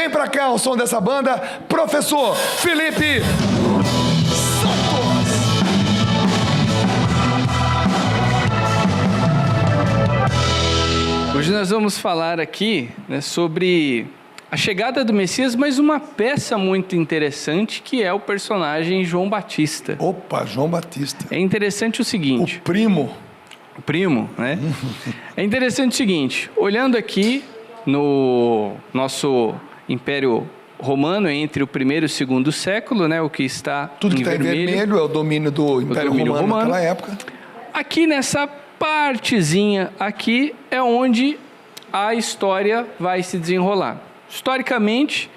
Vem pra cá o som dessa banda, professor Felipe Santos. Hoje nós vamos falar aqui, né, sobre a chegada do Messias, mas uma peça muito interessante que é o personagem João Batista. Opa, João Batista. É interessante o seguinte... O primo. O primo, né? É interessante o seguinte, olhando aqui no nosso Império Romano, entre o primeiro e o segundo século, né, o que está Tudo que está em vermelho é o domínio do Império Romano naquela época. Aqui nessa partezinha aqui é onde a história vai se desenrolar. Historicamente,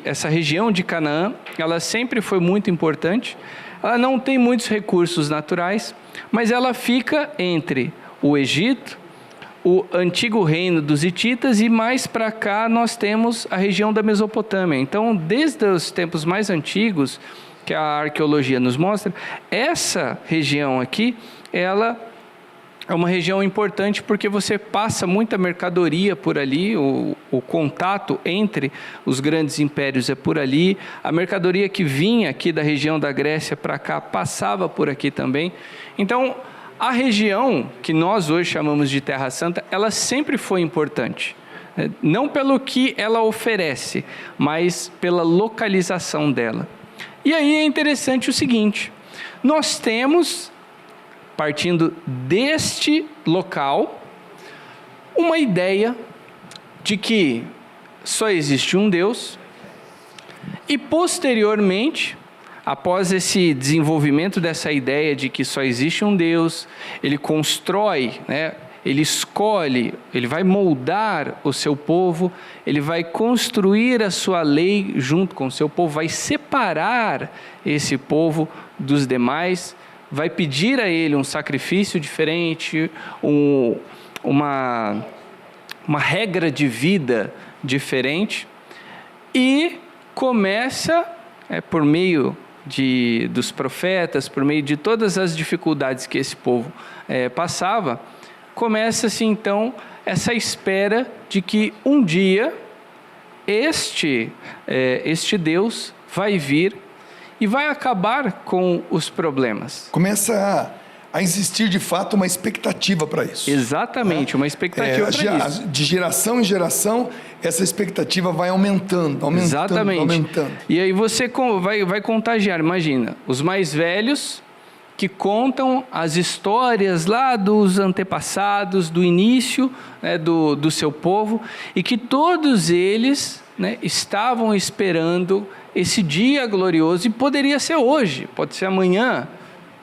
essa região de Canaã, ela sempre foi muito importante. Ela não tem muitos recursos naturais, mas ela fica entre o Egito, o antigo reino dos hititas e mais para cá nós temos a região da Mesopotâmia. Então, desde os tempos mais antigos, que a arqueologia nos mostra, essa região aqui, ela é uma região importante porque você passa muita mercadoria por ali, o contato entre os grandes impérios é por ali, a mercadoria que vinha aqui da região da Grécia para cá passava por aqui também. Então, a região que nós hoje chamamos de Terra Santa, ela sempre foi importante. Não pelo que ela oferece, mas pela localização dela. E aí é interessante o seguinte, nós temos... partindo deste local, uma ideia de que só existe um Deus e posteriormente, após esse desenvolvimento dessa ideia de que só existe um Deus, ele constrói, né, ele escolhe, ele vai moldar o seu povo, ele vai construir a sua lei junto com o seu povo, vai separar esse povo dos demais, vai pedir a ele um sacrifício diferente, uma regra de vida diferente, e começa, por meio dos profetas, por meio de todas as dificuldades que esse povo passava, começa-se então essa espera de que um dia este Deus vai vir e vai acabar com os problemas. Começa a existir de fato uma expectativa para isso. Exatamente, uma expectativa para isso. De geração em geração, essa expectativa vai aumentando. Exatamente. Aumentando. E aí você vai contagiar, imagina, os mais velhos que contam as histórias lá dos antepassados, do início, né, do seu povo, e que todos eles, né, estavam esperando esse dia glorioso, e poderia ser hoje, pode ser amanhã,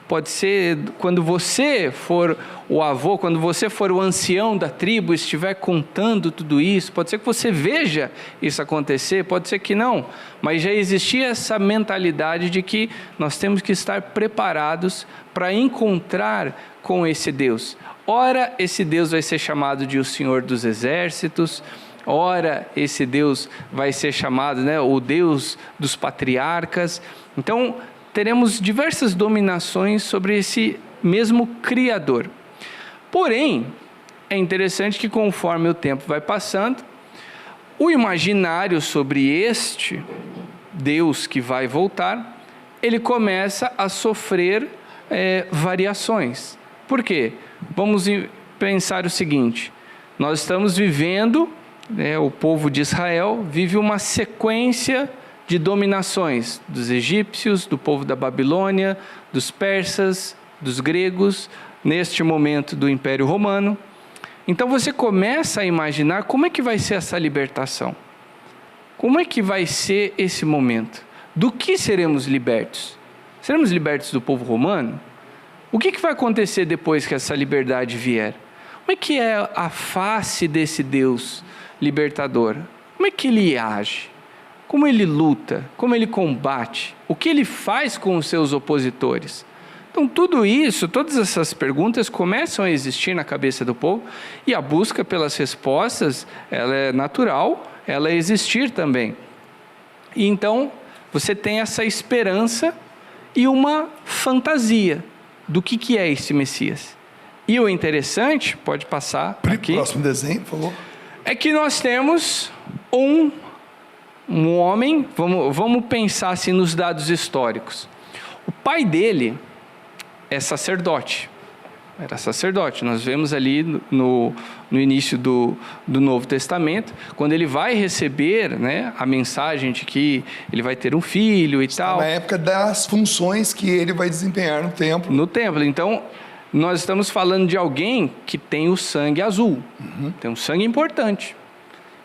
pode ser quando você for o avô, quando você for o ancião da tribo, estiver contando tudo isso, pode ser que você veja isso acontecer, pode ser que não, mas já existia essa mentalidade de que nós temos que estar preparados para encontrar com esse Deus. Ora, esse Deus vai ser chamado de o Senhor dos Exércitos, ora esse Deus vai ser chamado, né, o Deus dos patriarcas. Então teremos diversas dominações sobre esse mesmo Criador. Porém, é interessante que conforme o tempo vai passando, o imaginário sobre este Deus que vai voltar, ele começa a sofrer variações. Por quê? Vamos pensar o seguinte, nós estamos vivendo, o povo de Israel vive uma sequência de dominações dos egípcios, do povo da Babilônia, dos persas, dos gregos, neste momento do Império Romano. Então você começa a imaginar como é que vai ser essa libertação. Como é que vai ser esse momento? Do que seremos libertos? Seremos libertos do povo romano? O que vai acontecer depois que essa liberdade vier? Como é que é a face desse Deus libertador? Como é que ele age? Como ele luta? Como ele combate? O que ele faz com os seus opositores? Então tudo isso, todas essas perguntas começam a existir na cabeça do povo, e a busca pelas respostas, ela é natural, ela é existir também. E então você tem essa esperança e uma fantasia do que é esse Messias. E o interessante, pode passar aqui. Próximo desenho, por favor. É que nós temos um um homem, vamos pensar assim nos dados históricos. O pai dele é sacerdote. Era sacerdote. Nós vemos ali no início do Novo Testamento, quando ele vai receber, né, a mensagem de que ele vai ter um filho e tal. Na época das funções que ele vai desempenhar no templo. No templo. Então, nós estamos falando de alguém que tem o sangue azul. Tem um sangue importante.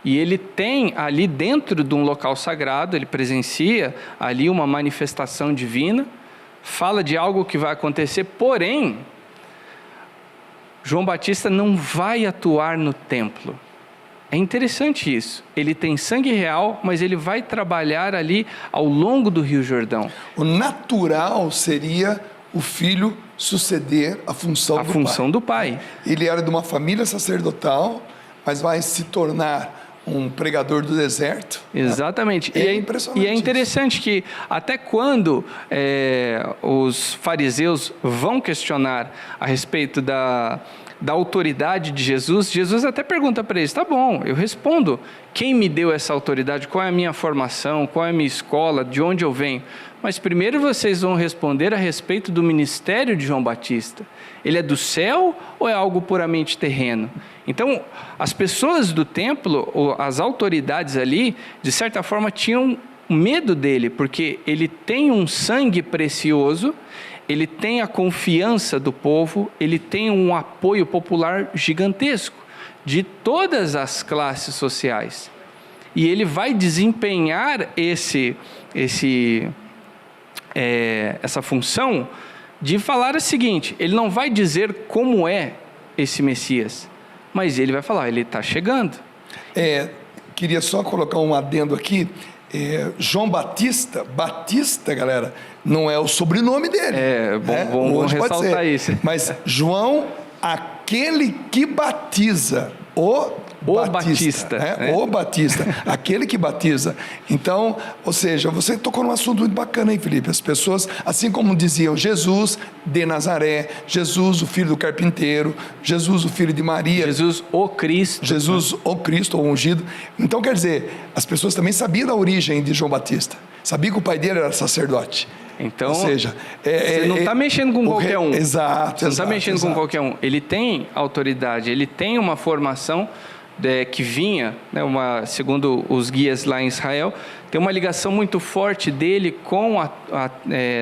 E ele tem ali dentro de um local sagrado, ele presencia ali uma manifestação divina, fala de algo que vai acontecer, porém, João Batista não vai atuar no templo. É interessante isso. Ele tem sangue real, mas ele vai trabalhar ali ao longo do Rio Jordão. O natural seria o filho suceder a função do pai. Ele era de uma família sacerdotal, mas vai se tornar um pregador do deserto. Exatamente. É impressionante. E é interessante que até quando os fariseus vão questionar a respeito da autoridade de Jesus, Jesus até pergunta para eles, tá bom, eu respondo, quem me deu essa autoridade, qual é a minha formação, qual é a minha escola, de onde eu venho? Mas primeiro vocês vão responder a respeito do ministério de João Batista. Ele é do céu ou é algo puramente terreno? Então, as pessoas do templo, ou as autoridades ali, de certa forma, tinham medo dele, porque ele tem um sangue precioso, ele tem a confiança do povo, ele tem um apoio popular gigantesco, de todas as classes sociais. E ele vai desempenhar essa função de falar o seguinte, ele não vai dizer como é esse Messias, mas ele vai falar, ele está chegando. Queria só colocar um adendo aqui, João Batista, galera, não é o sobrenome dele. Bom ressaltar isso. Mas João, aquele que batiza, o Batista. O Batista, aquele que batiza. Então, ou seja, você tocou num assunto muito bacana aí, Felipe. As pessoas, assim como diziam Jesus de Nazaré, Jesus o filho do carpinteiro, Jesus o filho de Maria, Jesus o Cristo. Jesus o Cristo, o ungido. Então, quer dizer, as pessoas também sabiam da origem de João Batista. Sabiam que o pai dele era sacerdote. Então, ou seja, você não está mexendo com qualquer um. Exato. Você não está mexendo com qualquer um. Ele tem autoridade, ele tem uma formação que vinha, né, segundo os guias lá em Israel, tem uma ligação muito forte dele com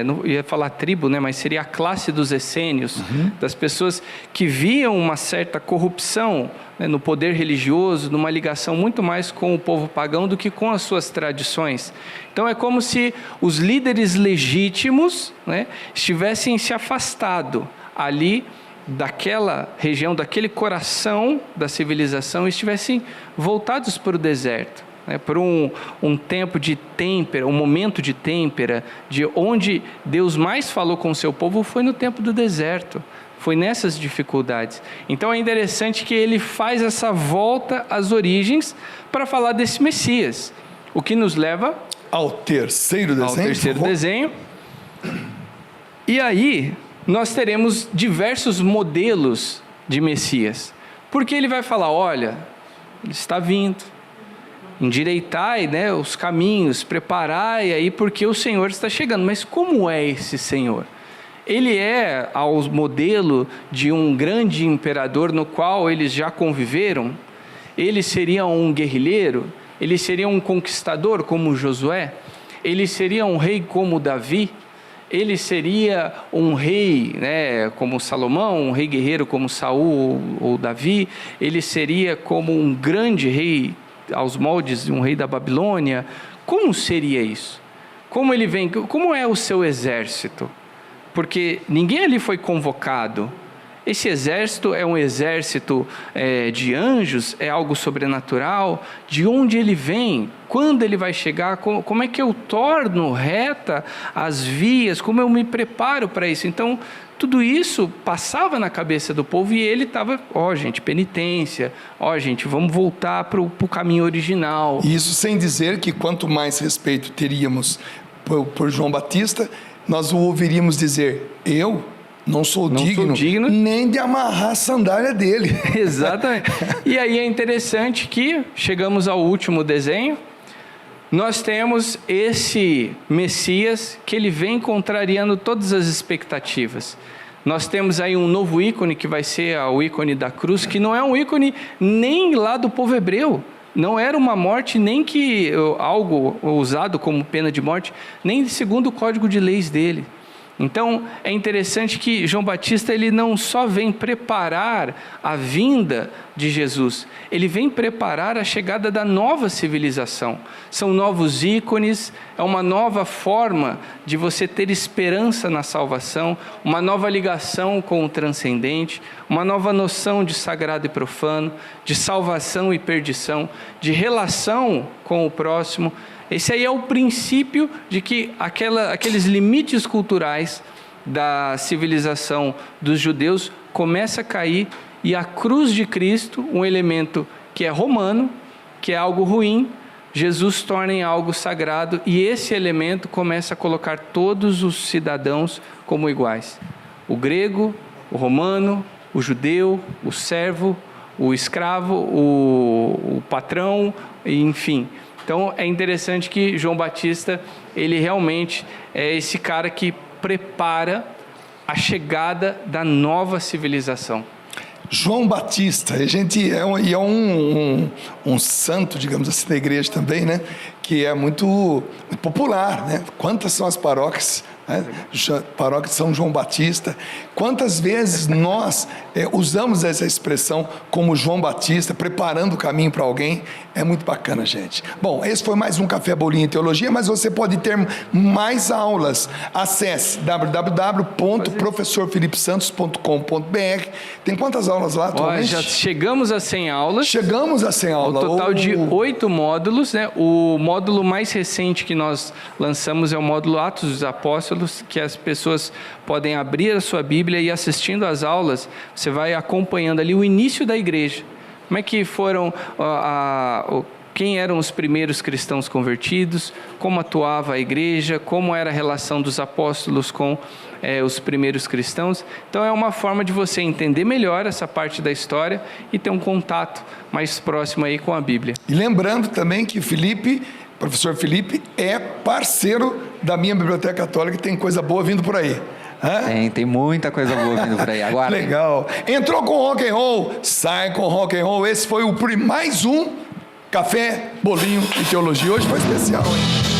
não ia falar tribo, né, mas seria a classe dos essênios, das pessoas que viam uma certa corrupção, né, no poder religioso, numa ligação muito mais com o povo pagão do que com as suas tradições. Então é como se os líderes legítimos, né, estivessem se afastado ali daquela região, daquele coração da civilização, estivessem voltados para o deserto, né, por um tempo de têmpera, um momento de têmpera, de onde Deus mais falou com o seu povo foi no tempo do deserto, foi nessas dificuldades. Então é interessante que ele faz essa volta às origens para falar desse Messias, o que nos leva ao terceiro desenho. E aí nós teremos diversos modelos de Messias, porque ele vai falar, olha, ele está vindo, endireitai, né, os caminhos, preparai aí, porque o Senhor está chegando. Mas como é esse Senhor? Ele é ao modelo de um grande imperador no qual eles já conviveram? Ele seria um guerrilheiro? Ele seria um conquistador como Josué? Ele seria um rei como Davi? Ele seria um rei, né, como Salomão, um rei guerreiro como Saul ou Davi? Ele seria como um grande rei aos moldes de um rei da Babilônia? Como seria isso? Como ele vem? Como é o seu exército? Porque ninguém ali foi convocado. Esse exército é um exército de anjos? É algo sobrenatural? De onde ele vem? Quando ele vai chegar? Como é que eu torno reta as vias? Como eu me preparo para isso? Então, tudo isso passava na cabeça do povo e ele estava, gente, penitência. Gente, vamos voltar para o caminho original. Isso sem dizer que quanto mais respeito teríamos por João Batista, nós o ouviríamos dizer, eu não sou digno nem de amarrar a sandália dele. Exatamente. E aí é interessante que chegamos ao último desenho. nós temos esse Messias que ele vem contrariando todas as expectativas. Nós temos aí um novo ícone que vai ser o ícone da cruz, que não é um ícone nem lá do povo hebreu. Não era uma morte nem que algo usado como pena de morte, nem segundo o código de leis dele. Então, é interessante que João Batista ele não só vem preparar a vinda de Jesus, ele vem preparar a chegada da nova civilização. São novos ícones, é uma nova forma de você ter esperança na salvação, uma nova ligação com o transcendente, uma nova noção de sagrado e profano, de salvação e perdição, de relação com o próximo. Esse aí é o princípio de que aqueles limites culturais da civilização dos judeus começa a cair e a cruz de Cristo, um elemento que é romano, que é algo ruim, Jesus torna em algo sagrado e esse elemento começa a colocar todos os cidadãos como iguais. O grego, o romano, o judeu, o servo, o escravo, o patrão, enfim. Então, é interessante que João Batista, ele realmente é esse cara que prepara a chegada da nova civilização. João Batista, a gente é um santo, digamos assim, da igreja também, né? Que é muito popular, né? Quantas são as paróquias, né? Paróquia de São João Batista. Quantas vezes nós usamos essa expressão como João Batista, preparando o caminho para alguém. É muito bacana, gente. Bom, esse foi mais um Café Bolinha em Teologia, mas você pode ter mais aulas. Acesse www.professorfilipesantos.com.br. Tem quantas aulas lá atualmente? Já chegamos a 100 aulas. Chegamos a 100 aulas. Um total de 8 módulos, né? O módulo mais recente que nós lançamos é o módulo Atos dos Apóstolos, que as pessoas podem abrir a sua Bíblia e assistindo às aulas, você vai acompanhando ali o início da igreja. Como é que foram, quem eram os primeiros cristãos convertidos, como atuava a igreja, como era a relação dos apóstolos com os primeiros cristãos. Então é uma forma de você entender melhor essa parte da história e ter um contato mais próximo aí com a Bíblia. E lembrando também que professor Felipe é parceiro da minha Biblioteca Católica, que tem coisa boa vindo por aí. Tem muita coisa boa vindo por aí. Agora. Legal. Entrou com rock and roll, sai com rock and roll. Esse foi mais um Café, Bolinho e Teologia. Hoje foi especial, hein?